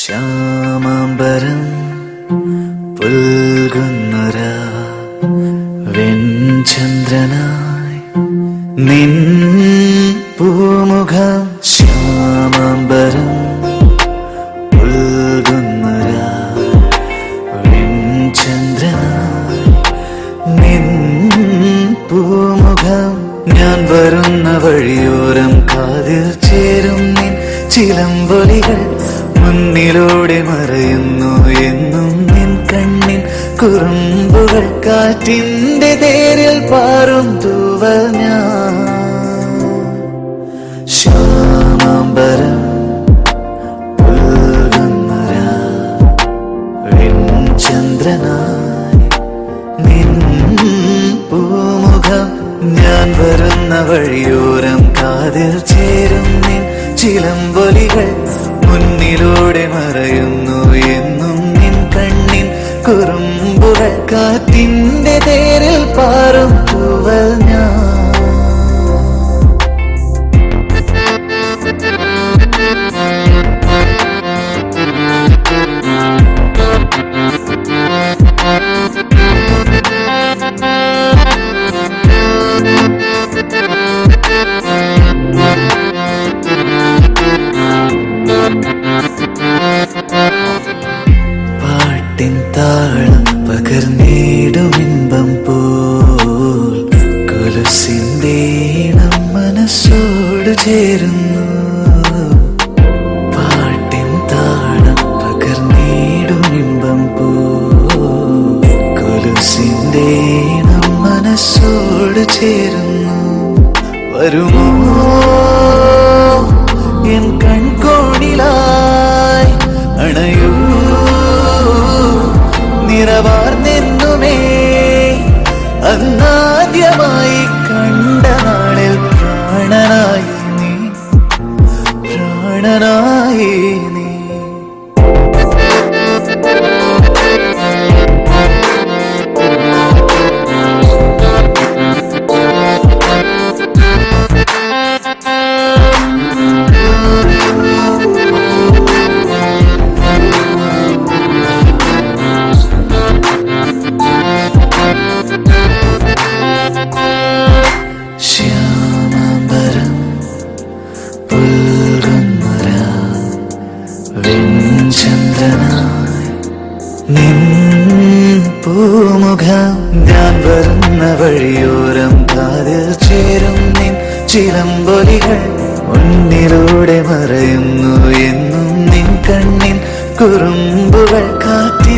ശ്യാമാംബരം പുൽകുന്നൊരാ വെൺചന്ദ്രനായി നിൻ പൂമുഖം. ശ്യാമാംബരം പുൽകുന്നൊരാ വെൺചന്ദ്രനായി നിൻ പൂമുഖം. ഞാൻ വരുന്ന വഴിയോരം കാതിൽ ചേരും നിൻ ചിലമ്പൊലികൾ മുന്നിലൂടെ മറയുന്നു എന്നും നിൻ കണ്ണിൻ കുറുമ്പുകൾ. കാറ്റിന്റെ തേരിൽ പാറും തൂവൽ ഞാൻ. ശ്യാമാംബരം പുൽകുന്നൊരാ വെൺചന്ദ്രനായി നിൻ പൂമുഖം. ഞാൻ വരുന്ന വഴിയോരം കാതിൽ ചേരും നിൻ ചിലമ്പൊലികൾ മുന്നിലൂടെ മറയുന്നു എന്നും നിൻ കണ്ണിൻ കുറുമ്പുകൾ. കാറ്റിന്റെ തേരിൽ പാറും തൂവൽ ഞാൻ. പാട്ടിൻ താളം പകർന്നിടുമിമ്പം പോൽ കൊലുസിന്റെ ഈണം മനസ്സോട് ചേരുന്നു. പാട്ടിൻ താളം പകർന്നിടുമിമ്പം പോൽ കൊലുസിന്റെ ഈണം മനസ്സോട് ചേരുന്നു. വരുമോ എൻ കൺകോണിലായി അണയൂ നിറവാർന്നെന്നുമേ അന്നാദ്യമായി കണ്ട നാളിൽ പ്രാണനായി നീ, പ്രാണനായി നീ. ശ്യാമാംബരം പുൽകുന്നൊരാ വെൺചന്ദ്രനായി നിൻ പൂമുഖം. ഞാൻ വരുന്ന വഴിയോരം കാതിൽ ചേരും നിൻ ചിലമ്പൊലികൾ മുന്നിലൂടെ മറയുന്നു എന്നും നിൻ കണ്ണിൻ കുറുമ്പുകൾ. കാറ്റ്